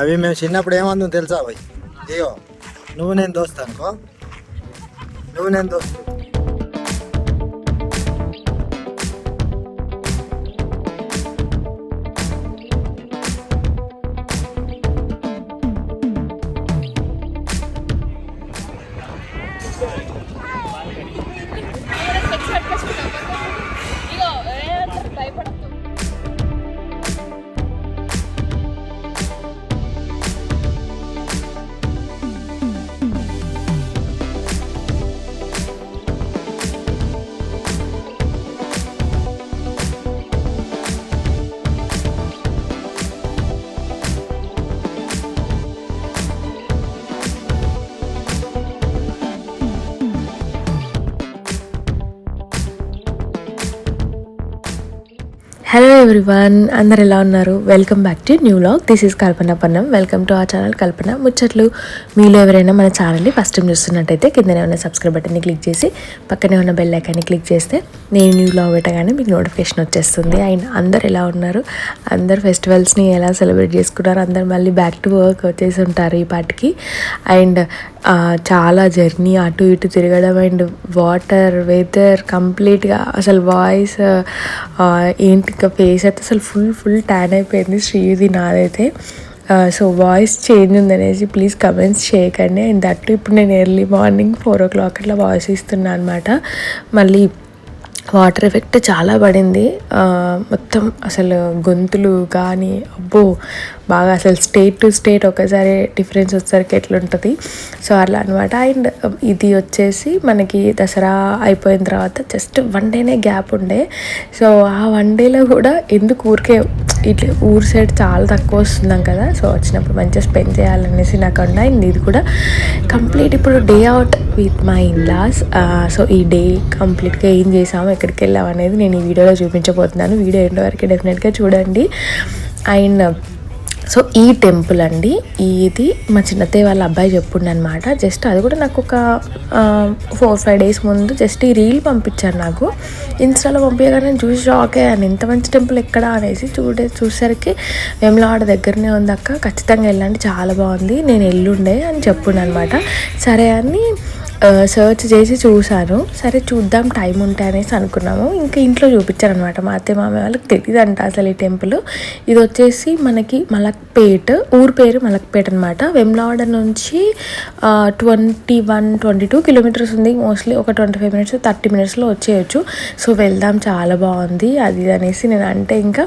అవి మేము చిన్నప్పుడు ఏమందో తెలుసా పోయి అయ్యో నువ్వు నేను దోస్తా అనుకో నువ్వు నేను దోస్తు హలో ఎవ్రీవన్, అందరు ఎలా ఉన్నారు? Welcome back to new vlog. This is Kalpana Pannam. Welcome to our channel Kalpana ముచ్చట్లు. మీలో ఎవరైనా మన ఛానల్ని ఫస్ట్ టైం చూస్తున్నట్టయితే కిందనే ఉన్న సబ్స్క్రైబ్ బటన్ని క్లిక్ చేసి పక్కనే ఉన్న బెల్ ఐకాన్ని క్లిక్ చేస్తే నేను న్యూ వ్లాగ్ పెట్టగానే మీకు నోటిఫికేషన్ వచ్చేస్తుంది. అండ్ అందరు ఎలా ఉన్నారు? అందరు ఫెస్టివల్స్ని ఎలా సెలబ్రేట్ చేసుకున్నారు? అందరు మళ్ళీ బ్యాక్ టు వర్క్ వచ్చేసి ఉంటారు ఈ పాటికి. అండ్ చాలా జర్నీ అటు ఇటు తిరగడం అండ్ వాటర్ వెదర్ కంప్లీట్గా అసలు వాయిస్ ఏంటి ఇంకా ఫేస్ అయితే అసలు ఫుల్ ట్యాన్ అయిపోయింది. శ్రీది నాదైతే. సో వాయిస్ చేంజ్ ఉందనేసి ప్లీజ్ కమెంట్స్ చేయకండి. అండ్ దట్టు ఇప్పుడు నేను ఎర్లీ మార్నింగ్ 4 o'clock అట్లా వాయిస్ ఇస్తున్నాను అనమాట. మళ్ళీ వాటర్ ఎఫెక్ట్ చాలా పడింది. మొత్తం అసలు గొంతులు కానీ అబ్బో బాగా అసలు స్టేట్ టు స్టేట్ ఒకసారి డిఫరెన్స్ వచ్చేసరికి ఎట్లుంటుంది. సో అలా అనమాట. అండ్ ఇది వచ్చేసి మనకి దసరా అయిపోయిన తర్వాత జస్ట్ 1 day గ్యాప్ ఉండే. సో ఆ 1 dayలో కూడా ఎందుకు ఊరికే ఇట్లా ఊరు సైడ్ చాలా తక్కువ వస్తున్నాం కదా, సో వచ్చినప్పుడు మంచిగా స్పెండ్ చేయాలనేసి నాకు ఉండే. అండ్ ఇది కూడా కంప్లీట్ ఇప్పుడు day out with my in-laws. So ఈ డే కంప్లీట్గా ఏం చేసాము, ఎక్కడికి వెళ్ళాం అనేది నేను ఈ వీడియోలో చూపించబోతున్నాను. వీడియో ఎండ్ వరకు డెఫినెట్గా చూడండి. అండ్ సో ఈ టెంపుల్ అండి, ఇది మా చిన్నత్తయ్య వాళ్ళ అబ్బాయి చెప్పుండు అనమాట. జస్ట్ అది కూడా నాకు ఒక 4-5 days ముందు జస్ట్ ఈ రీల్ పంపించారు నాకు. ఇన్స్టాలో పంపించగానే నేను చూసి షాక్ అయ్యాను, ఇంత మంచి టెంపుల్ ఎక్కడ అనేసి. చూసేసరికి వేములవాడ దగ్గరనే ఉంది అక్క, ఖచ్చితంగా వెళ్ళండి చాలా బాగుంది, నేను ఎల్లుండే అని చెప్పుండు అనమాట. సరే అని సర్చ్ చేసి చూశాను. సరే చూద్దాం టైం ఉంటే అనేసి అనుకున్నాము. ఇంకా ఇంట్లో చూపించారనమాట. మా అత్తయ్య మామయ్య వాళ్ళకి తెలియదంట అసలు ఈ టెంపుల్. ఇది వచ్చేసి మనకి మలక్పేట్, ఊరు పేరు మలక్పేట్ అనమాట. వేములవాడ నుంచి 21-22 kilometers ఉంది. మోస్ట్లీ ఒక 25 minutes 30 minutesలో వచ్చేయచ్చు. సో వెళ్దాం చాలా బాగుంది అది అనేసి నేను అంటే ఇంకా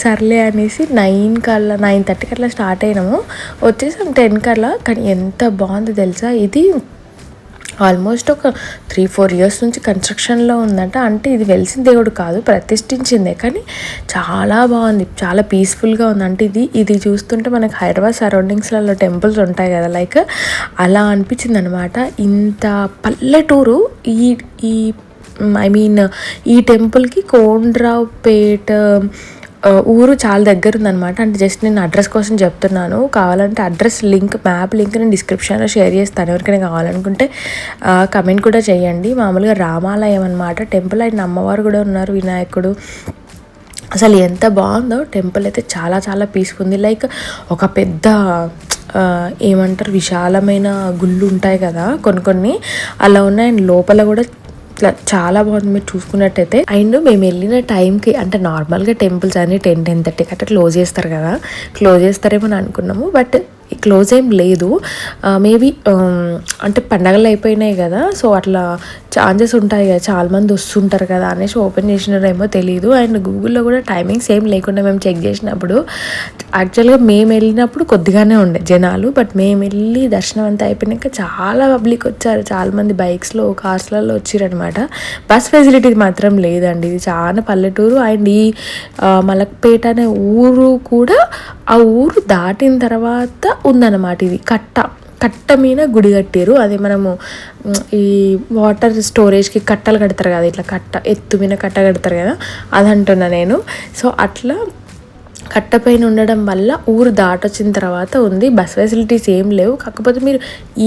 సర్లే అనేసి 9:30 కల్లా స్టార్ట్ అయినాము. వచ్చేసాం 10 కల్లా. కానీ ఎంత బాగుంది తెలుసా, ఇది ఆల్మోస్ట్ ఒక 3-4 years నుంచి కన్స్ట్రక్షన్లో ఉందంట. అంటే ఇది వెలిసిన దేవుడు కాదు, ప్రతిష్ఠించిందే, కానీ చాలా బాగుంది, చాలా పీస్ఫుల్గా ఉంది. అంటే ఇది చూస్తుంటే మనకి హైదరాబాద్ సరౌండింగ్స్లలో టెంపుల్స్ ఉంటాయి కదా, లైక్ అలా అనిపించింది అనమాట. ఇంత పల్లెటూరు ఈ టెంపుల్కి కోనరావుపేట ఊరు చాలా దగ్గర ఉందన్నమాట. అంటే జస్ట్ నేను అడ్రస్ కోసం చెప్తున్నాను. కావాలంటే అడ్రస్ మ్యాప్ లింక్ నేను డిస్క్రిప్షన్లో షేర్ చేస్తాను. ఎవరికైనా కావాలనుకుంటే కమెంట్ కూడా చేయండి. మామూలుగా రామాలయం అనమాట టెంపుల్. అండ్ అమ్మవారు కూడా ఉన్నారు, వినాయకుడు. అసలు ఎంత బాగుందో టెంపుల్ అయితే, చాలా చాలా పీస్ఫుల్ ఉంది. లైక్ ఒక పెద్ద ఏమంటారు విశాలమైన గుళ్ళు ఉంటాయి కదా కొన్ని అలా ఉన్నాయి. అండ్ లోపల కూడా ఇట్లా చాలా బాగుంది మీరు చూసుకున్నట్టయితే. అండ్ మేము వెళ్ళిన టైంకి అంటే నార్మల్గా టెంపుల్స్ అన్ని 10-10:30 అట్లా క్లోజ్ చేస్తారు కదా, క్లోజ్ చేస్తారేమో అని అనుకున్నాము. బట్ క్లోజ్ ఏం లేదు. మేబీ అంటే పండగలు అయిపోయినాయి కదా, సో అట్లా ఛాన్సెస్ ఉంటాయి కదా, చాలామంది వస్తుంటారు కదా అనేసి ఓపెన్ చేసినారేమో తెలియదు. అండ్ గూగుల్లో కూడా టైమింగ్స్ ఏం లేకుండా మేము చెక్ చేసినప్పుడు యాక్చువల్గా మేము వెళ్ళినప్పుడు కొద్దిగానే ఉండే జనాలు. బట్ మేము వెళ్ళి దర్శనం అంతా అయిపోయినాక చాలా పబ్లిక్ వచ్చారు, చాలామంది బైక్స్లో కార్స్లలో వచ్చారనమాట. బస్ ఫెసిలిటీ మాత్రం లేదండి. ఇది చాలా పల్లెటూరు. అండ్ ఈ మలక్పేట అనే ఊరు కూడా ఆ ఊరు దాటిన తర్వాత ఉందన్నమాట. ఇది కట్ట మీద గుడి కట్టారు. అదే మనము ఈ వాటర్ స్టోరేజ్కి కట్టలు కడతారు కదా, ఇట్లా ఎత్తు మీద కట్ట కడతారు కదా, అది అంటున్నా నేను. సో అట్లా కట్టపైన ఉండడం వల్ల ఊరు దాటొచ్చిన తర్వాత ఉంది. బస్ ఫెసిలిటీస్ ఏం లేవు. కాకపోతే మీరు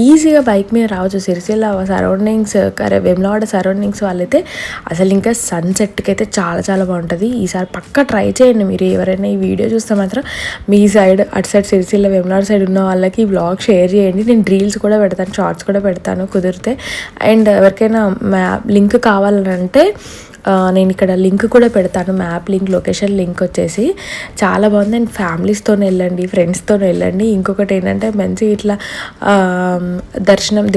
ఈజీగా బైక్ మీద రావచ్చు. సిరిసిల్ల సరౌండింగ్స్, వేములవాడ సరౌండింగ్స్ వాళ్ళైతే అసలు ఇంకా సన్సెట్కి అయితే చాలా చాలా బాగుంటుంది. ఈసారి పక్కా ట్రై చేయండి. మీరు ఎవరైనా ఈ వీడియో చూస్తే మాత్రం మీ సైడ్ అటు సైడ్ సిరిసిల్ల వేములవాడ సైడ్ ఉన్న వాళ్ళకి ఈ వ్లాగ్ షేర్ చేయండి. నేను రీల్స్ కూడా పెడతాను, షార్ట్స్ కూడా పెడతాను కుదిరితే. అండ్ ఎవరికైనా లింక్ కావాలంటే నేను ఇక్కడ లింక్ కూడా పెడతాను, మ్యాప్ లింక్, లొకేషన్ లింక్ వచ్చేసి. చాలా బాగుంది. అండ్ ఫ్యామిలీస్తో వెళ్ళండి, ఫ్రెండ్స్తో వెళ్ళండి. ఇంకొకటి ఏంటంటే మంచి ఇట్లా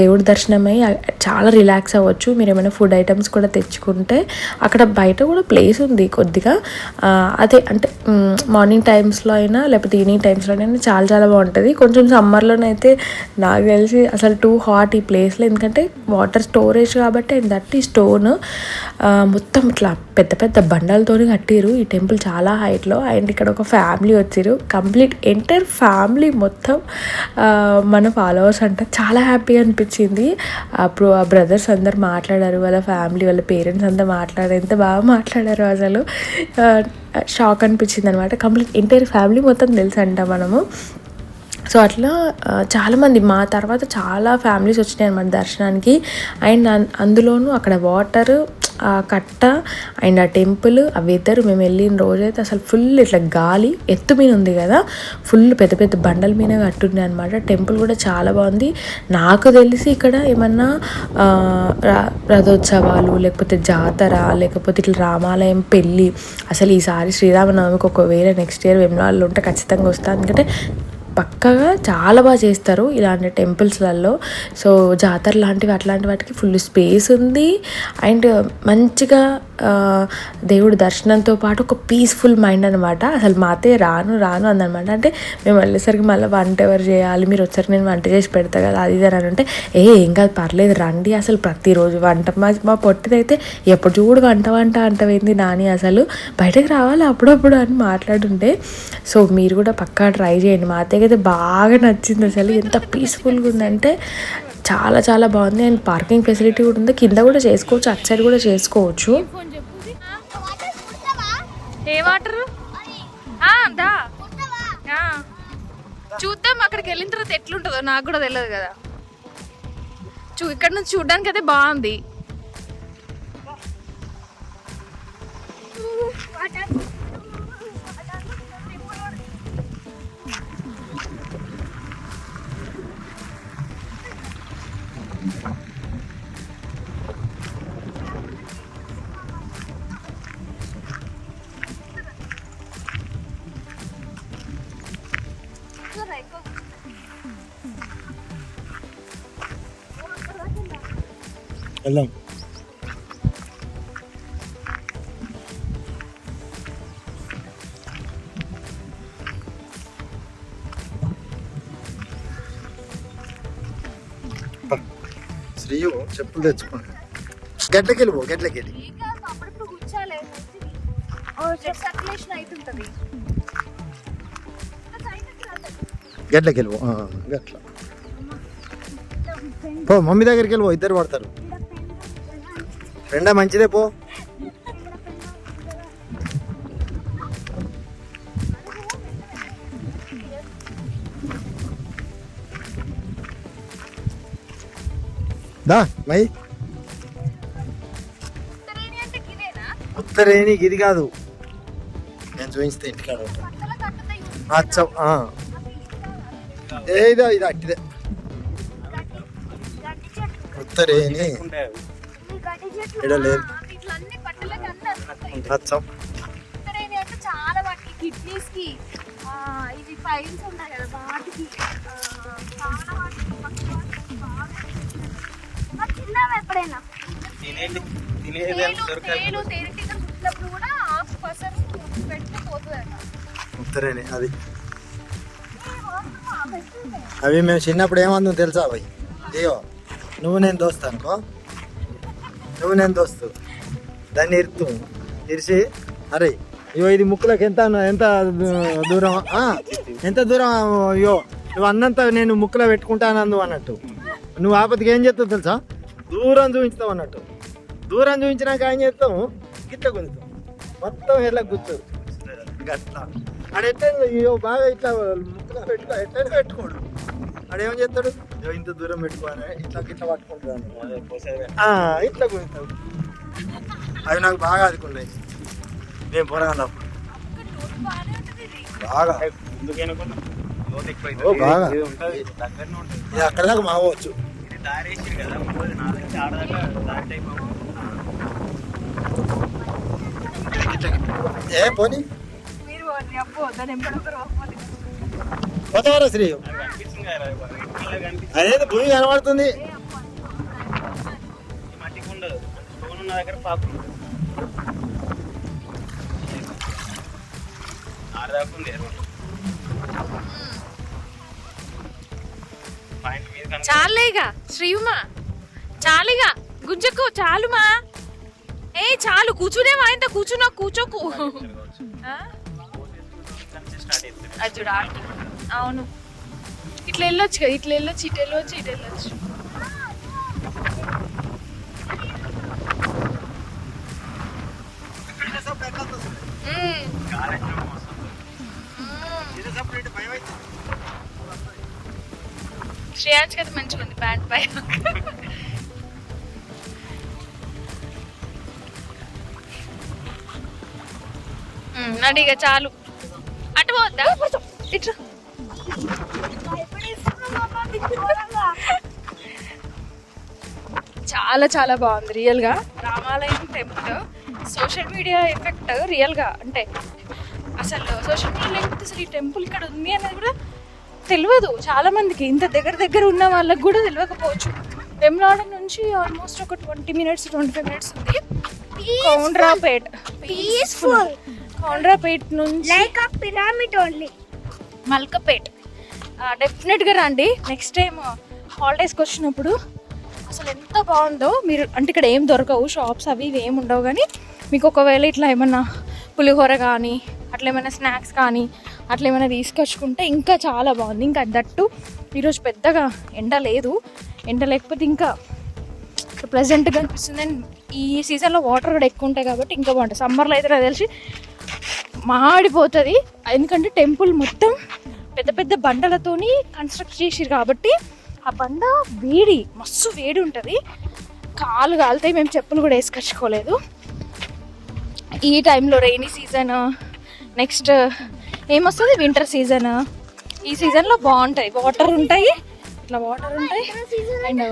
దేవుడి దర్శనం అయ్యి చాలా రిలాక్స్ అవ్వచ్చు. మీరు ఏమైనా ఫుడ్ ఐటమ్స్ కూడా తెచ్చుకుంటే అక్కడ బయట కూడా ప్లేస్ ఉంది కొద్దిగా. అదే అంటే మార్నింగ్ టైమ్స్లో అయినా లేకపోతే ఈవినింగ్ టైమ్స్లో అయినా చాలా చాలా బాగుంటుంది. కొంచెం సమ్మర్లోనైతే నాకు తెలిసి అసలు టూ హాట్ ఈ ప్లేస్లో, ఎందుకంటే వాటర్ స్టోరేజ్ కాబట్టి. అండ్ దట్ ఈ స్టోన్ మొత్తం ఇట్లా పెద్ద పెద్ద బండలతో కట్టిరు ఈ టెంపుల్ చాలా హైట్లో. అండ్ ఇక్కడ ఒక ఫ్యామిలీ వచ్చారు, కంప్లీట్ ఎంటైర్ ఫ్యామిలీ మొత్తం మన ఫాలోవర్స్ అంట. చాలా హ్యాపీగా అనిపించింది. అప్పుడు ఆ బ్రదర్స్ అందరు మాట్లాడారు, వాళ్ళ ఫ్యామిలీ వాళ్ళ పేరెంట్స్ అంతా మాట్లాడారు. ఎంత బాగా మాట్లాడారు అసలు. షాక్ అనిపించింది అనమాట. కంప్లీట్ ఎంటైర్ ఫ్యామిలీ మొత్తం తెలుసు అంట మనము. సో అట్లా చాలామంది మా తర్వాత చాలా ఫ్యామిలీస్ వచ్చినాయి అనమాట దర్శనానికి. అండ్ అందులోనూ అక్కడ వాటర్, ఆ కట్ట అండ్ ఆ టెంపుల్, ఆ వెదర్, మేము వెళ్ళిన రోజైతే అసలు ఫుల్ ఇట్లా గాలి, ఎత్తు మీద ఉంది కదా, ఫుల్ పెద్ద పెద్ద బండల మీద కట్టుండే అనమాట. టెంపుల్ కూడా చాలా బాగుంది. నాకు తెలిసి ఇక్కడ ఏమన్నా రథోత్సవాలు లేకపోతే జాతర లేకపోతే ఇట్లా రామాలయం పెళ్ళి, అసలు ఈసారి శ్రీరామనవమికి ఒకవేళ నెక్స్ట్ ఇయర్ వేములవాడలో ఉంటే ఖచ్చితంగా వస్తాను. ఎందుకంటే పక్కగా చాలా బాగా చేస్తారు ఇలాంటి టెంపుల్స్లలో. సో జాతర లాంటివి అట్లాంటి వాటికి ఫుల్ స్పేస్ ఉంది. అండ్ మంచిగా దేవుడి దర్శనంతో పాటు ఒక పీస్ఫుల్ మైండ్ అనమాట. అసలు మా అత్తయ్య రాను అందనమాట. అంటే మేము వెళ్ళేసరికి మళ్ళీ వంట ఎవరు చేయాలి, మీరు వచ్చరికి నేను వంట చేసి పెడతా కదా అది ఇది అని అంటే, ఏం కాదు పర్లేదు రండి, అసలు ప్రతిరోజు వంట. మా పొట్టిదైతే ఎప్పుడు చూడు వంట అంటవేంది నాని, అసలు బయటకు రావాలి అప్పుడప్పుడు అని మాట్లాడుంటే. సో మీరు కూడా పక్కా ట్రై చేయండి. మా అత్తయ్య అయితే బాగా నచ్చింది. అసలు ఎంత పీస్ఫుల్గా ఉందంటే చాలా చాలా బాగుంది. అండ్ పార్కింగ్ ఫెసిలిటీ కూడా ఉంది, కింద కూడా చేసుకోవచ్చు, అటు సైడ్ కూడా చేసుకోవచ్చు. ఏ వాటర్ చూద్దాం. అక్కడికి వెళ్ళిన తర్వాత ఎట్లుంటుందో నాకు కూడా తెలియదు కదా. ఇక్కడ నుంచి చూడడానికి అయితే బాగుంది. వెళ్దాం. శ్రీయు చెప్పులు తెచ్చుకోండి. గట్లకి వెళ్ళిపో, గట్లకి వెళ్ళి గట్లకి వెళ్ళిపో. గట్ల పో, మమ్మీ దగ్గరికి వెళ్ళిపో, ఇద్దరు పడతారు. రెండా మంచిదే పో. దా మై ఉత్తరేణి ఇది కాదు, నేను చూపిస్తే ఇంటికాడ ఏదో ఇది అట్టిదే ఉత్తరేణి లేదు. చాలా వాటికి కిడ్నీస్ కి ఇది ఫైల్స్ ఉన్నాయి కదా వాటికి ఎప్పుడైనా కూడా ఉత్తరేణి అది. అవి మేము చిన్నప్పుడు ఏమందో తెలుసా అవి, అయ్యో నువ్వు నేను దోస్తా అనుకో, నువ్వు నేను దోస్తు దాన్ని ఇరిసి అరే అయ్యో ఇది ముక్కులకు ఎంత దూరం, ఎంత దూరం, అయ్యో నువ్వు అన్నంత నేను ముక్కులో పెట్టుకుంటాను అన్నట్టు. నువ్వు ఆపతికి ఏం చేస్తావు తెలుసా, దూరం చూపించుతావు అన్నట్టు. దూరం చూపించినాక ఏం చేస్తాము, గిట్ల గుంజుతాం, మొత్తం ఎట్లా గుర్తు గట్లా. ఆడ ఎట్లా ఇయ్యో బాగా ఇట్లా ముక్కగా పెట్టుకో, ఎట్లయినా పెట్టుకోడు. ఆడేమని చేస్తాడు, ఇంత దూరం పెట్టుకోవాలి, ఇట్లా ఇట్లా పట్టుకుంటాను, ఇట్లా కుడతాడు. అవి నాకు బాగా ఆదుకున్నాయి మేము పోరాడినప్పుడు బాగా. బాగా ఇది అక్కడ దాకా మావచ్చు. ఏ పోనీ పోతావారా శ్రీ, అదేదో భూమి కనబడుతుంది. చాలేగా శ్రీమా, చాలుగా గుంజకు, చాలుమా. ఏ చాలు, కూర్చునే ఇంత కూర్చున్నా, కూర్చోకు. అది చూడ, అవును ఇట్లా వెళ్ళొచ్చు కదా, ఇట్లా వెళ్ళొచ్చు, ఇటు వెళ్ళొచ్చు, ఇటు వెళ్ళొచ్చు. శ్రేయాన్స్ కదా మంచిగా ఉంది ప్యాంట్ పై. నడిగా చాలు, అటు పోద్దా ఇట్లా. చాలా చాలా బాగుంది రియల్గా రామాలయం టెంపుల్. సోషల్ మీడియా ఎఫెక్ట్ రియల్గా, అంటే అసలు సోషల్ మీడియా లేకపోతే అసలు ఈ టెంపుల్ ఇక్కడ ఉంది అనేది కూడా తెలియదు చాలా మందికి. ఇంత దగ్గర దగ్గర ఉన్న వాళ్ళకి కూడా తెలియకపోవచ్చు. వెమ్లాడ నుంచి ఆల్మోస్ట్ ఒక 20 minutes 25 minutes ఉంది. కౌండ్రాపేట్ పీస్ఫుల్, కౌండ్రాపేట్ నుంచి పిరమిడ్ ఓన్లీ మల్కపేట్. డెఫినెట్గా రండి నెక్స్ట్ టైం హాలిడేస్కి వచ్చినప్పుడు. అసలు ఎంత బాగుందో. మీరు అంటే ఇక్కడ ఏం దొరకవు షాప్స్ అవి ఇవి ఏమి ఉండవు, కానీ మీకు ఒకవేళ ఇట్లా ఏమన్నా పులిహోర కానీ అట్లా ఏమైనా స్నాక్స్ కానీ అట్లా ఏమైనా తీసుకొచ్చుకుంటే ఇంకా చాలా బాగుంది. ఇంకా దట్టు ఈరోజు పెద్దగా ఎండ లేదు, ఎండ లేకపోతే ఇంకా ప్లెజెంట్గా అనిపిస్తుంది. అండ్ ఈ సీజన్లో వాటర్ కూడా ఎక్కువ ఉంటాయి కాబట్టి ఇంకా బాగుంటుంది. సమ్మర్లో అయితే నాకు తెలిసి మాడిపోతుంది, ఎందుకంటే టెంపుల్ మొత్తం పెద్ద పెద్ద బండలతోని కన్స్ట్రక్ట్ చేసిరు కాబట్టి ఆ బండ వేడి, మస్తు వేడి ఉంటుంది, కాలు కాలుతాయి. మేము చెప్పులు కూడా వేసుకొచ్చుకోలేదు. ఈ టైంలో రైనీ సీజన్, నెక్స్ట్ ఏమొస్తుంది వింటర్ సీజన్, ఈ సీజన్లో బాగుంటాయి. వాటర్ ఉంటాయి, ఇట్లా వాటర్ ఉంటాయి. అండ్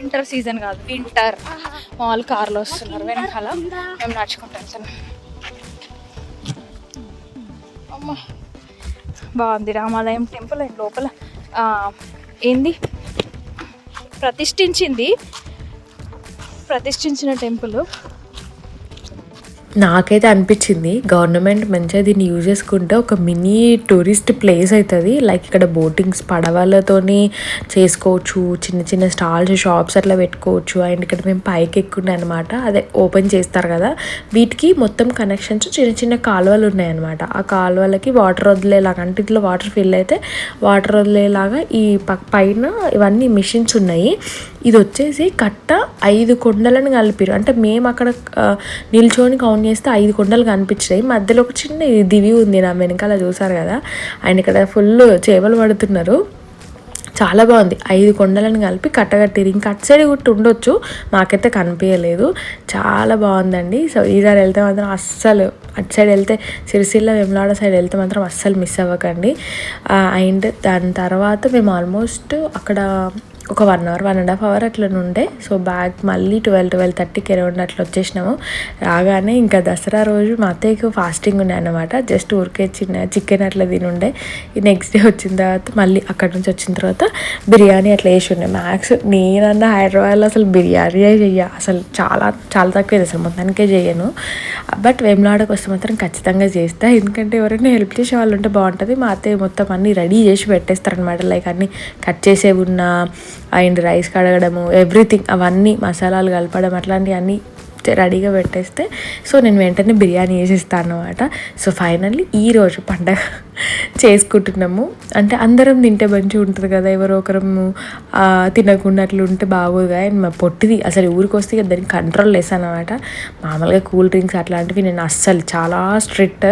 వింటర్ సీజన్ కాదు, వింటర్. మాల్ కార్లో వస్తున్నారు వెనకాల, మేము నడుచుకుంటూ వెళ్తున్నాం. అమ్మ బాగుంది రామాలయం టెంపుల్. అండ్ లోపల ఏంది ప్రతిష్ఠించిన టెంపుల్. నాకైతే అనిపించింది గవర్నమెంట్ మంచిగా దీన్ని యూజ్ చేసుకుంటే ఒక మినీ టూరిస్ట్ ప్లేస్ అవుతుంది. లైక్ ఇక్కడ బోటింగ్స్ పడవలతోని చేసుకోవచ్చు, చిన్న చిన్న స్టాల్స్ షాప్స్ అట్లా పెట్టుకోవచ్చు. అండ్ ఇక్కడ మేము పైకి ఎక్కుండే అనమాట, అదే ఓపెన్ చేస్తారు కదా, వీటికి మొత్తం కనెక్షన్స్ చిన్న చిన్న కాలువలు ఉన్నాయన్నమాట. ఆ కాలువలకి వాటర్ వదిలేలాగా, అంటే ఇట్లా వాటర్ ఫిల్ అయితే వాటర్ వదిలేలాగా ఈ పైన ఇవన్నీ మిషన్స్ ఉన్నాయి. ఇది వచ్చేసి కట్ట 5 కొండలను కలిపిరు. అంటే మేము అక్కడ నిల్చొని కౌంట్ చేస్తే 5 కొండలు కనిపించాయి. మధ్యలో ఒక చిన్న దివి ఉంది, నా వెనకాల చూసారు కదా. ఆయన ఇక్కడ ఫుల్ చేపలు పడుతున్నారు, చాలా బాగుంది. 5 కొండలను కలిపి కట్టగట్టిరు. ఇంకా అటు సైడ్ కూడా ఉండొచ్చు, మాకైతే కనిపించలేదు. చాలా బాగుందండి. సో ఈసారి వెళ్తే మాత్రం అస్సలు, అటు సైడ్ వెళ్తే సిరిసిల్ల వెమ్లాడ సైడ్ వెళ్తే మాత్రం అస్సలు మిస్ అవ్వకండి. అండ్ దాని తర్వాత మేము ఆల్మోస్ట్ అక్కడ ఒక 1 hour 1.5 hour అట్లా ఉండే. సో బ్యాగ్ మళ్ళీ 12-12:30కి అరౌండ్ అట్లా వచ్చేసినాము. రాగానే ఇంకా దసరా రోజు మా అత్తయ్యకు ఫాస్టింగ్ ఉండే అనమాట. జస్ట్ ఊరికే చికెన్ అట్లా తినుండే. నెక్స్ట్ డే వచ్చిన తర్వాత మళ్ళీ అక్కడ నుంచి వచ్చిన తర్వాత బిర్యానీ అట్లా వేసి ఉండే. మ్యాక్స్ నేనన్నా హైదరాబాద్లో అసలు బిర్యానీ చెయ్య, అసలు చాలా చాలా తక్కువ, అసలు మొత్తానికే చేయను. బట్ వేములవాడకి వస్తే మాత్రం ఖచ్చితంగా చేస్తా, ఎందుకంటే ఎవరైనా హెల్ప్ చేసే వాళ్ళు ఉంటే బాగుంటుంది. మా అత్తయ్య మొత్తం అన్నీ రెడీ చేసి పెట్టేస్తారనమాట. లైక్ అన్నీ కట్ చేసేవి ఉన్న అండ్ రైస్ కడగడము, ఎవ్రీథింగ్, అవన్నీ మసాలాలు కలపడం అట్లాంటివన్నీ రెడీగా పెట్టేస్తే సో నేను వెంటనే బిర్యానీ వేసిస్తాను అనమాట. సో ఫైనల్లీ ఈరోజు పండగ చేసుకుంటున్నాము. అంటే అందరం తింటే మంచిగా ఉంటుంది కదా, ఎవరో ఒకరము తినకుండా అట్లా ఉంటే బాగోదు. అండ్ మా పొట్టిది అసలు ఊరికి వస్తే ఇక దానికి కంట్రోల్ లెస్ అనమాట. మామూలుగా కూల్ డ్రింక్స్ అట్లాంటివి నేను అస్సలు చాలా స్ట్రిక్ట్.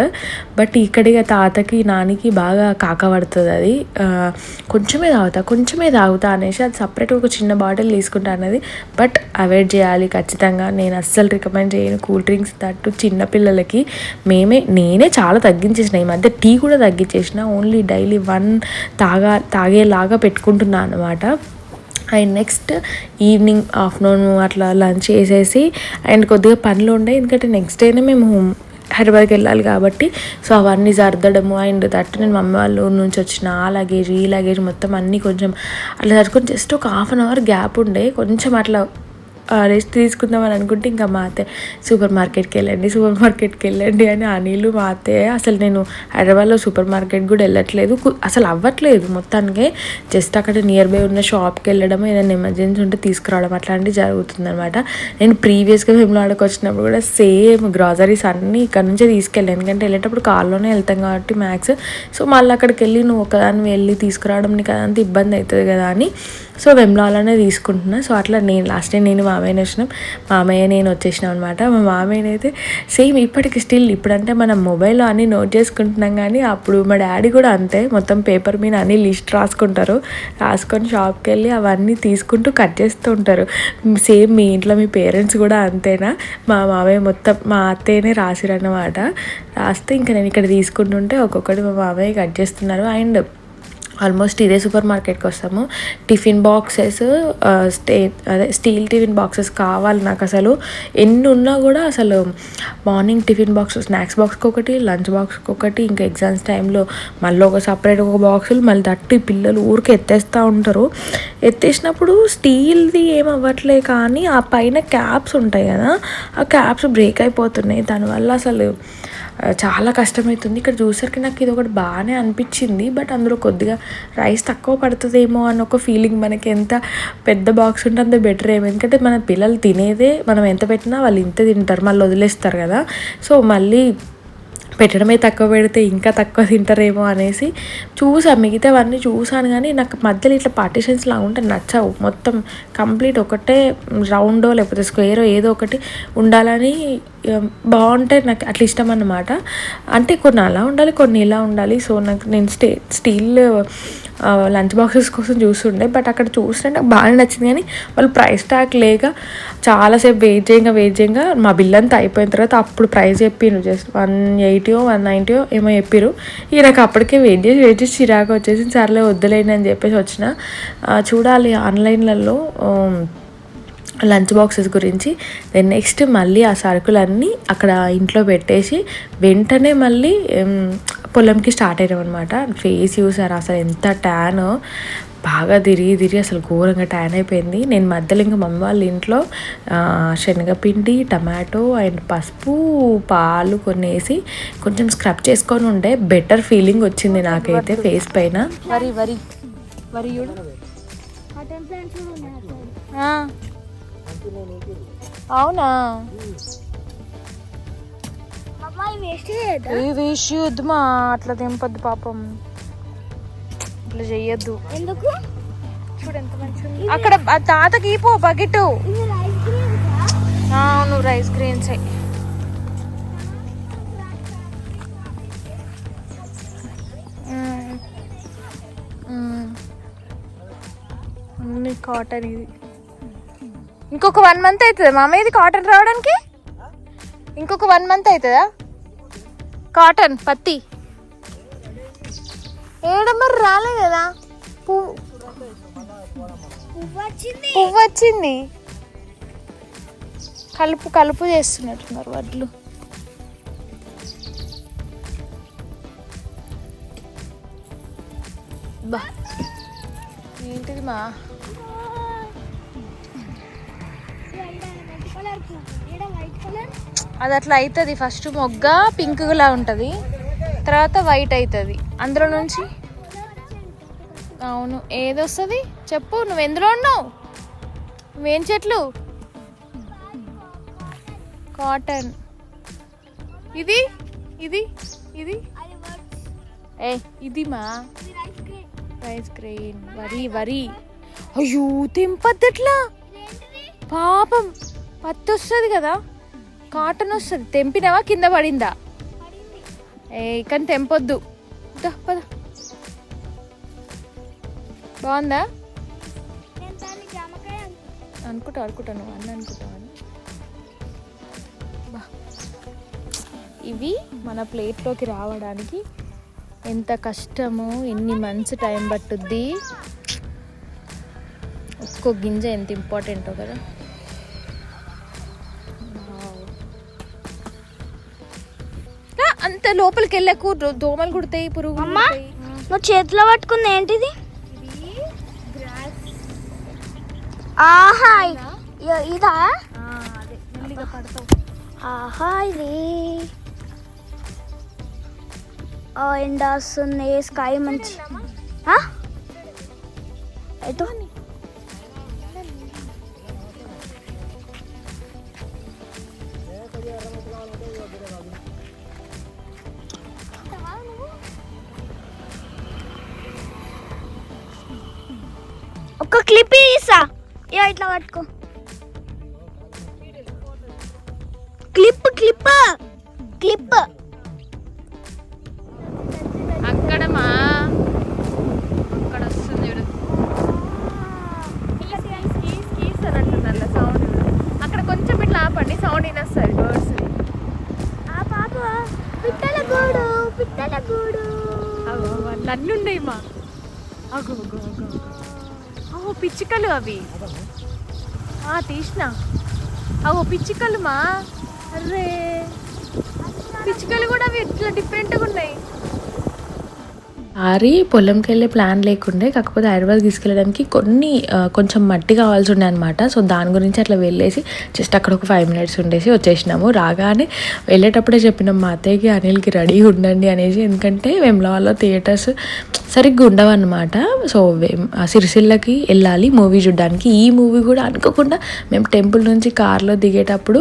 బట్ ఇక్కడిగా తాతకి నానికి బాగా కాకపడుతుంది అది. కొంచెమే తాగుతా అనేసి అది సపరేట్గా ఒక చిన్న బాటిల్ తీసుకుంటా అన్నది. బట్ అవాయిడ్ చేయాలి ఖచ్చితంగా. నేను అస్సలు రికమెండ్ చేయను కూల్ డ్రింక్స్, తట్టు చిన్నపిల్లలకి. నేనే చాలా తగ్గించేసిన ఈ మధ్య. టీ కూడా తగ్గించేసిన. ఓన్లీ డైలీ 1 తాగేలాగా పెట్టుకుంటున్నాను అనమాట. అండ్ నెక్స్ట్ ఈవినింగ్ ఆఫ్టర్నూన్ అట్లా లంచ్ చేసేసి అండ్ కొద్దిగా పనులు ఉండే, ఎందుకంటే నెక్స్ట్ డేనే మేము హైదరాబాద్కి వెళ్ళాలి కాబట్టి. సో అవన్నీ సర్దడము అండ్ దట్టు నేను మమ్మీ వాళ్ళ ఊరు నుంచి వచ్చిన ఆ లగేజ్ ఈ లగేజ్ మొత్తం అన్నీ కొంచెం అట్లా సర్దుకొని జస్ట్ ఒక 1/2 అవర్ గ్యాప్ ఉండే. కొంచెం అట్లా రెస్ట్ తీసుకుందామని అనుకుంటే ఇంకా మా అత్తయ్య సూపర్ మార్కెట్కి వెళ్ళండి అని అనిలు మా అత్తయ్య. అసలు నేను హైదరాబాద్లో సూపర్ మార్కెట్ కూడా వెళ్ళట్లేదు, అసలు అవ్వట్లేదు మొత్తానికి. జస్ట్ అక్కడ నియర్ బై ఉన్న షాప్కి వెళ్ళడం, ఏదైనా ఎమర్జెన్సీ ఉంటే తీసుకురావడం అట్లాంటివి జరుగుతుందనమాట. నేను ప్రీవియస్గా వేములవాడకి వచ్చినప్పుడు కూడా సేమ్ గ్రాసరీస్ అన్నీ ఇక్కడ నుంచే తీసుకెళ్ళాను, ఎందుకంటే వెళ్ళేటప్పుడు కార్లోనే వెళ్తాం కాబట్టి మ్యాక్స్. సో మళ్ళీ అక్కడికి వెళ్ళి నువ్వు ఒకదాన్ని వెళ్ళి తీసుకురావడం నీకు అదంతా ఇబ్బంది అవుతుంది కదా అని సో వేములవాడలోనే తీసుకుంటున్నా. సో అట్లా నేను లాస్ట్ టైం నేను మామయ్యని వచ్చినాం, మామయ్య నేను వచ్చేసినాం అనమాట. మా మామయ్యని అయితే సేమ్ ఇప్పటికి స్టిల్ ఇప్పుడంటే మనం మొబైల్లో అన్నీ నోట్ చేసుకుంటున్నాం, కానీ అప్పుడు మా డాడీ కూడా అంతే, మొత్తం పేపర్ మీద అన్ని లిస్ట్ రాసుకొని షాప్కి వెళ్ళి అవన్నీ తీసుకుంటూ కట్ చేస్తూ ఉంటారు. సేమ్ మీ ఇంట్లో మీ పేరెంట్స్ కూడా అంతేనా? మా మామయ్య మొత్తం మా అత్తయ్యనే రాసిరన్నమాట. రాస్తే ఇంకా నేను ఇక్కడ తీసుకుంటుంటే ఒక్కొక్కటి మా మామయ్య కట్ చేస్తున్నారు. అండ్ ఆల్మోస్ట్ ఇదే సూపర్ మార్కెట్కి వస్తాము. Tiffin boxes steel tiffin boxes కావాలి నాకు. అసలు ఎన్ని ఉన్నా కూడా అసలు మార్నింగ్ టిఫిన్ బాక్స్, స్నాక్స్ బాక్స్కి ఒకటి, లంచ్ బాక్స్కి ఒకటి, ఇంకా ఎగ్జామ్స్ టైంలో మళ్ళీ ఒక సపరేట్ ఒక బాక్సులు, మళ్ళీ తట్టు పిల్లలు ఊరికి ఎత్తేస్తూ ఉంటారు. ఎత్తేసినప్పుడు స్టీల్ది ఏం అవ్వట్లే, కానీ ఆ పైన క్యాప్స్ ఉంటాయి కదా, ఆ క్యాప్స్ బ్రేక్ అయిపోతున్నాయి. దానివల్ల అసలు చాలా కష్టమవుతుంది. ఇక్కడ చూసరికి నాకు ఇది ఒకటి బాగానే అనిపించింది, బట్ అందులో కొద్దిగా రైస్ తక్కువ పడుతుందేమో అని ఒక ఫీలింగ్. మనకి ఎంత పెద్ద బాక్స్ ఉంటే అంత బెటర్ ఏమో, ఎందుకంటే మన పిల్లలు తినేదే మనం ఎంత పెట్టినా వాళ్ళు ఇంత తింటారు, మళ్ళీ వదిలేస్తారు కదా. సో మళ్ళీ పెట్టడమే తక్కువ పెడితే ఇంకా తక్కువ తింటారేమో అనేసి మిగతావన్నీ చూసాను, కానీ నాకు మధ్యలో ఇట్లా పార్టీషన్స్ లాగా ఉంటే నచ్చవు. మొత్తం కంప్లీట్ ఒకటే రౌండో లేకపోతే స్క్వేరో ఏదో ఒకటి ఉండాలని బాగుంటాయి, నాకు అట్లా ఇష్టం అన్నమాట. అంటే కొన్ని అలా ఉండాలి, కొన్ని ఇలా ఉండాలి. సో నేను స్టీల్ లంచ్ బాక్సెస్ కోసం చూస్తుండే, బట్ అక్కడ చూస్తుంటే నాకు బాగా నచ్చింది. కానీ వాళ్ళు ప్రైస్ ట్యాగ్ లేక చాలాసేపు వెయిట్ చేయంగా మా బిల్ అంతా అయిపోయిన తర్వాత అప్పుడు ప్రైస్ చెప్పిరు. జస్ట్ 180 190 ఏమో చెప్పిరు. ఇక నాకు అప్పటికే వెయిట్ చేసి చిరాకు వచ్చేసి సర్లే వద్దులేండి అని చెప్పేసి వచ్చిన. చూడాలి ఆన్లైన్లలో లంచ్ బాక్సెస్ గురించి. దెన్ నెక్స్ట్ మళ్ళీ ఆ సరుకులన్నీ అక్కడ ఇంట్లో పెట్టేసి వెంటనే మళ్ళీ పొలంకి స్టార్ట్ అయినాం అనమాట. ఫేస్ చూసారు అసలు ఎంత ట్యాన్, బాగా తిరిగి అసలు ఘోరంగా ట్యాన్ అయిపోయింది. నేను మధ్యలో ఇంకా మమ్మీ వాళ్ళ ఇంట్లో శనగపిండి, టమాటో అండ్ పసుపు, పాలు కొన్ని వేసి కొంచెం స్క్రబ్ చేసుకొని ఉండే బెటర్ ఫీలింగ్ వచ్చింది నాకైతే ఫేస్ పైన. వరి అవునా, వేస్ట్ చేయొద్దుమా, అట్లా తెంపొద్దు పాపం, అట్లా చెయ్యొద్దు. ఎందుకు? చూడు ఎంత మంచిగా అక్కడ తాతకి పో బకెట్. నువ్వు రైస్ గ్రెయిన్స్ కాటన్. ఇది ఇంకొక 1 మంత్ అవుతుందా మామయ్య ఇది కాటన్ రావడానికి? ఇంకొక 1 మంత్ అవుతుందా కాటన్ పత్తి? ఏడమ్మరు రాలే కదా, పువ్వు వచ్చింది. కలుపు చేస్తున్నట్టున్నారు వడ్లు. బా ఏంటిది మా అది అట్లా అవుతుంది. ఫస్ట్ మొగ్గ పింక్లా ఉంటుంది, తర్వాత వైట్ అవుతుంది. అందులో నుంచి అవును ఏదొస్తుంది చెప్పు, నువ్వు ఎందులో ఉన్నావు? నువ్వేం చెట్లు? కాటన్. ఇది ఇది ఇది ఏ ఇది మా రైస్ గ్రెయిన్ వరి అయ్యో తెంపద్దట్లా పాపం పత్తి వస్తుంది కదా, కాటన్ వస్తుంది. తెంపినావా కింద పడిందా? ఏ కానీ తెంపొద్దు. పద బాగుందా అనుకుంటాను అన్న అనుకుంటాను. ఇవి మన ప్లేట్లోకి రావడానికి ఎంత కష్టమో, ఎన్ని మంత్స్ టైం పట్టుద్ది. ఒక్కో గింజ ఎంత ఇంపార్టెంటో కదా. అంత లోపలికి వెళ్ళకు, దోమలు కుడతాయి, పురుగులు కుడతాయి. నువ్వు చేతిలో పట్టుకుంది ఏంటిది? ఆహా ఇదా? ఆహా ఇది ఎండ వస్తుంది, స్కై మంచి అయితే ఒక క్లిప్ తీసా, ఇట్లా పట్టుకో. క్లిప్ క్లిప్ క్లిప్ అక్కడ వస్తుంది చూడు, కీస్ అని అంటుంది సౌండ్. అక్కడ కొంచెం ఇట్లా ఆపండి, సౌండ్ వినొస్తుంది బర్డ్స్. ఆ పాప పిట్టల గూడు వాళ్ళు అన్నీ ఉన్నాయి మా. అగో పిచ్చికలు అవి తీసిన. అగో పిచ్చికలు మా. అరే పిచ్చికలు కూడా అవి ఇట్లా డిఫరెంట్గా ఉన్నాయి. ఆరి పొలంకి వెళ్ళే ప్లాన్ లేకుండే, కాకపోతే హైదరాబాద్ తీసుకెళ్ళడానికి కొంచెం మట్టి కావాల్సి ఉండే అనమాట. సో దాని గురించి అట్లా వెళ్ళేసి జస్ట్ అక్కడ ఒక 5 minutes ఉండేసి వచ్చేసినాము. రాగానే వెళ్ళేటప్పుడే చెప్పినాం మా అత్తయ్యకి, అనిల్కి రెడీ ఉండండి అనేసి. ఎందుకంటే వెమ్లవాడలో థియేటర్స్ సరిగ్గా ఉండవు అనమాట. సో సిరిసిల్లకి వెళ్ళాలి మూవీ చూడడానికి. ఈ మూవీ కూడా అనుకోకుండా మేము టెంపుల్ నుంచి కార్లో దిగేటప్పుడు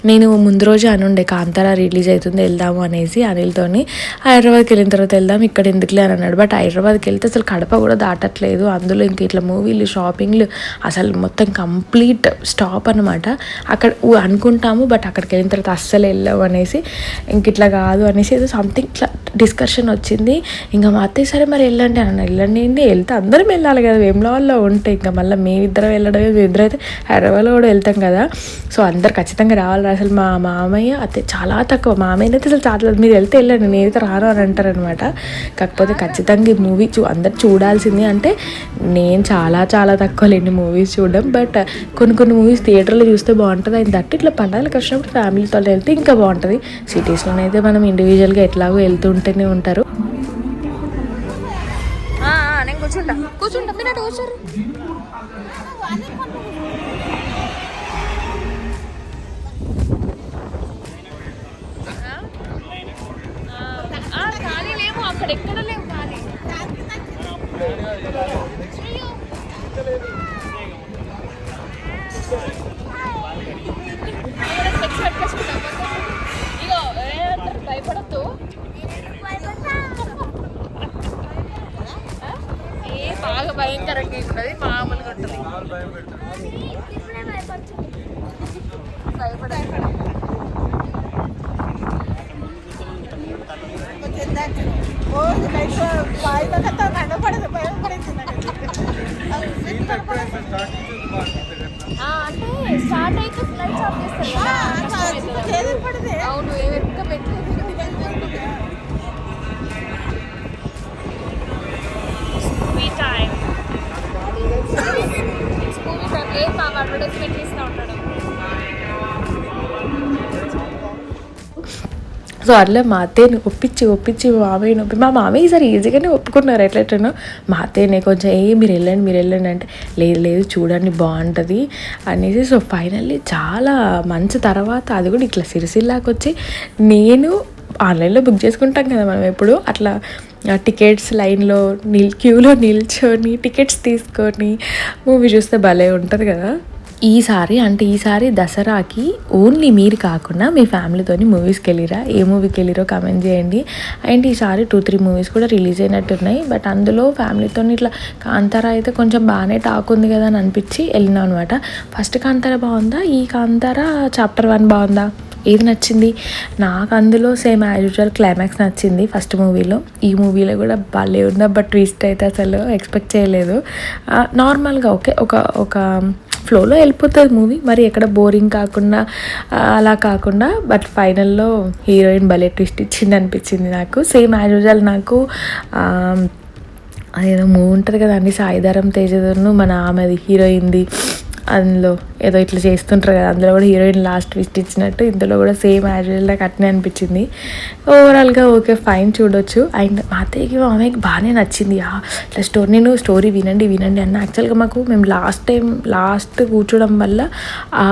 నేను ముందు రోజు అనుండే కాంతారా రిలీజ్ అవుతుంది వెళ్దాము అనేసి అనిల్తోని. హైదరాబాద్కి వెళ్ళిన తర్వాత వెళ్దాం, ఇక్కడ ఎందుకులే అని అన్నాడు. బట్ హైదరాబాద్కి వెళ్తే అసలు కడప కూడా దాటట్లేదు. అందులో ఇంక ఇట్లా మూవీలు, షాపింగ్లు అసలు మొత్తం కంప్లీట్ స్టాప్ అనమాట. అక్కడ అనుకుంటాము బట్ అక్కడికి వెళ్ళిన తర్వాత అస్సలు వెళ్ళాము అనేసి, ఇంక ఇట్లా కాదు అనేసి ఏదో సంథింగ్ ఇట్లా డిస్కషన్ వచ్చింది. ఇంకా మా అత్తయ్య సరే మరి వెళ్ళండి అన్న. వెళ్ళండి వెళ్తే అందరం వెళ్ళాలి కదా, వేములవాడలో ఉంటే ఇంకా మళ్ళీ మేమిద్దరం వెళ్ళడమే. మేమిద్దరం అయితే హైదరాబాద్లో కూడా వెళ్తాం కదా. సో అందరు ఖచ్చితంగా రావాలి. అసలు మా మామయ్య అత్తయ్య చాలా తక్కువ, మామయ్య అయితే అసలు చాలా మీరు వెళ్తే వెళ్ళండి నేనైతే రాను అని అంటారనమాట. కాకపోతే ఖచ్చితంగా ఈ మూవీ అందరు చూడాల్సింది. అంటే నేను చాలా చాలా తక్కువ లేని మూవీస్ చూడడం, బట్ కొన్ని మూవీస్ థియేటర్లో చూస్తే బాగుంటుంది. అయిన దట్టు ఇట్లా పండుగలకు వచ్చినప్పుడు ఫ్యామిలీతో వెళ్తే ఇంకా బాగుంటుంది. సిటీస్లోనైతే మనం ఇండివిజువల్గా ఎట్లాగో వెళ్తుంటేనే ఉంటారు. నేను కూర్చుంటా మీరు అటు కూర్చోరు. ఖాళీ లేవు, అక్కడ ఎక్కడ లేవు ఖాళీ. ఇగో భయపడద్దు, బాగా భయంకరంగా ఉంటుంది, మామూలుగా ఉంటుంది. అంటే స్టార్ట్ అయితే ఫ్లైట్స్ ఆఫ్ చేస్తారు కదా. అవును ఎక్కువ పెట్టలేదు. అడ్వర్టైజ్మెంట్ చేస్తూ ఉంటాడు. సో అట్లా మా అత్తయ్యని ఒప్పించి మామయ్యని మా మామయ్య ఈసారి ఈజీగానే ఒప్పుకున్నారు. ఎట్లెట్లనో మా అత్తయ్యని కొంచెం మీరు వెళ్ళండి అంటే లేదు చూడండి బాగుంటుంది అనేసి. సో ఫైనల్లీ చాలా మంచి తర్వాత అది కూడా ఇట్లా సిరిసిల్లాకి వచ్చి నేను ఆన్లైన్లో బుక్ చేసుకుంటాం కదా మనం ఎప్పుడు, అట్లా టికెట్స్ లైన్లో క్యూలో నిల్చొని టికెట్స్ తీసుకొని మూవీ చూస్తే భలే ఉంటుంది కదా. ఈసారి దసరాకి ఓన్లీ మీరు కాకుండా మీ ఫ్యామిలీతోని మూవీస్కి వెళ్ళిరా, ఏ మూవీకి వెళ్ళిరో కమెంట్ చేయండి. అండ్ ఈసారి 2-3 మూవీస్ కూడా రిలీజ్ అయినట్టున్నాయి. బట్ అందులో ఫ్యామిలీతో ఇట్లా కాంతారా అయితే కొంచెం బాగానే టాక్ ఉంది కదా అని అనిపించి వెళ్ళినాం అనమాట. ఫస్ట్ కాంతారా బాగుందా, ఈ కాంతారా చాప్టర్ 1 బాగుందా, ఏది నచ్చింది? నాకు అందులో సేమ్ యాజ్ యూజువల్ క్లైమాక్స్ నచ్చింది ఫస్ట్ మూవీలో. ఈ మూవీలో కూడా భలే ఉందా, బట్ ట్విస్ట్ అయితే అసలు ఎక్స్పెక్ట్ చేయలేదు. నార్మల్గా ఓకే, ఒక ఫ్లోలో వెళ్ళిపోతుంది మూవీ, మరి ఎక్కడ బోరింగ్ కాకుండా అలా కాకుండా. బట్ ఫైనల్లో హీరోయిన్ భలే ట్విస్ట్ ఇచ్చింది అనిపించింది నాకు. సేమ్ యాజ్ యూజువల్ నాకు అదేదో మూవీ ఉంటుంది కదా అండి, సాయిధరం తేజను మన ఆమెది హీరోయిన్ది, అందులో ఏదో ఇట్లా చేస్తుంటారు కదా, అందులో కూడా హీరోయిన్ లాస్ట్ ట్విస్ట్ ఇచ్చినట్టు ఇందులో కూడా సేమ్ యాజ్ యూజువల్ నాకు అట్నే అనిపించింది. ఓవరాల్గా ఓకే ఫైన్, చూడొచ్చు. అండ్ మా అత్తయ్యకి మా అమ్మకి బాగానే నచ్చింది. ఇట్లా నేను స్టోరీ వినండి అన్న. యాక్చువల్గా మేము లాస్ట్ కూర్చోవడం వల్ల ఆ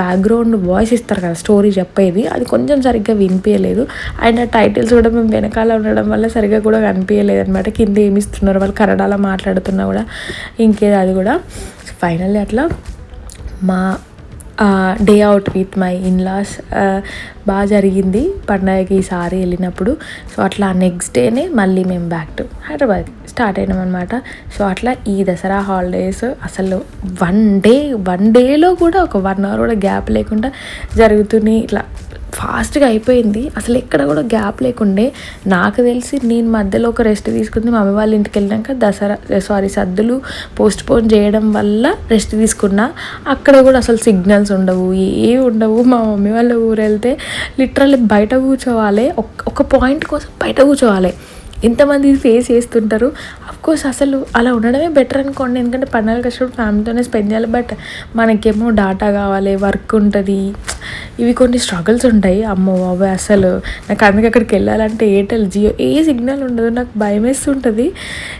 బ్యాక్గ్రౌండ్ వాయిస్ ఇస్తారు కదా స్టోరీ చెప్పేది, అది కొంచెం సరిగ్గా వినిపించలేదు. అండ్ ఆ టైటిల్స్ కూడా మేము వెనకాల ఉండడం వల్ల సరిగ్గా కూడా కనిపించలేదు అనమాట. కింద ఏమి ఇస్తున్నారు వాళ్ళు కన్నడలో మాట్లాడుతున్నా కూడా ఇంకేది అది కూడా. ఫైనల్లీ అట్లా మా day out with my in-laws బాగా జరిగింది పండగకి ఈసారి వెళ్ళినప్పుడు. సో అట్లా నెక్స్ట్ డేనే మళ్ళీ మేము బ్యాక్ టు హైదరాబాద్ స్టార్ట్ అయినాం అనమాట. సో అట్లా ఈ దసరా హాలిడేస్ అసలు వన్ డేలో కూడా ఒక 1 hour కూడా గ్యాప్ లేకుండా జరుగుతున్నాయి. ఇట్లా ఫాస్ట్గా అయిపోయింది, అసలు ఎక్కడ కూడా గ్యాప్ లేకుండే. నాకు తెలిసి నేను మధ్యలో ఒక రెస్ట్ తీసుకుంది మా మమ్మీ వాళ్ళ ఇంటికి వెళ్ళినాక సద్దులు పోస్ట్పోన్ చేయడం వల్ల రెస్ట్ తీసుకున్నా. అక్కడ కూడా అసలు సిగ్నల్స్ ఉండవు, ఏవి ఉండవు. మా మమ్మీ వాళ్ళ ఊరు వెళ్తే లిటరల్లీ బయట కూర్చోవాలి, ఒక పాయింట్ కోసం బయట కూర్చోవాలి. ఎంతమంది ఫేస్ చేస్తుంటారు. అఫ్కోర్స్ అసలు అలా ఉండడమే బెటర్ అనుకోండి, ఎందుకంటే పండుగలకు వచ్చినప్పుడు ఫ్యామిలీతోనే స్పెండ్ చేయాలి. బట్ మనకేమో డాటా కావాలి, వర్క్ ఉంటుంది, ఇవి కొన్ని స్ట్రగుల్స్ ఉంటాయి. అమ్మో బాబాయ్ అసలు నాకు అందుకే అక్కడికి వెళ్ళాలంటే ఎయిర్టెల్ జియో ఏ సిగ్నల్ ఉండదు, నాకు భయం వేస్తుంటుంది.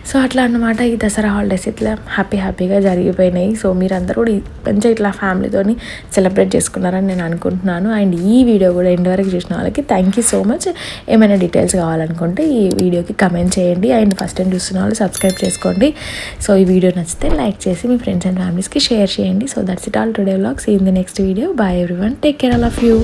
సో అట్లా అన్నమాట ఈ దసరా హాలిడేస్ ఇట్లా హ్యాపీగా జరిగిపోయినాయి. సో మీరందరూ కూడా మంచిగా ఇట్లా ఫ్యామిలీతోని సెలబ్రేట్ చేసుకున్నారని నేను అనుకుంటున్నాను. అండ్ ఈ వీడియో కూడా ఎండ్ వరకు చూసిన వాళ్ళకి థ్యాంక్ యూ సో మచ్. ఏమైనా డీటెయిల్స్ కావాలనుకుంటే ఈ వీడియోకి కమెంట్ చేయండి. అండ్ ఫస్ట్ టైం చూస్తున్న వాళ్ళు సబ్స్క్రైబ్ చేసుకోండి. సో ఈ వీడియో నచ్చితే లైక్ చేసి మీ ఫ్రెండ్స్ అండ్ ఫ్యామిలీస్కి షేర్ చేయండి. So that's it all today vlog. See in the next video. Bye everyone, take care, all of you.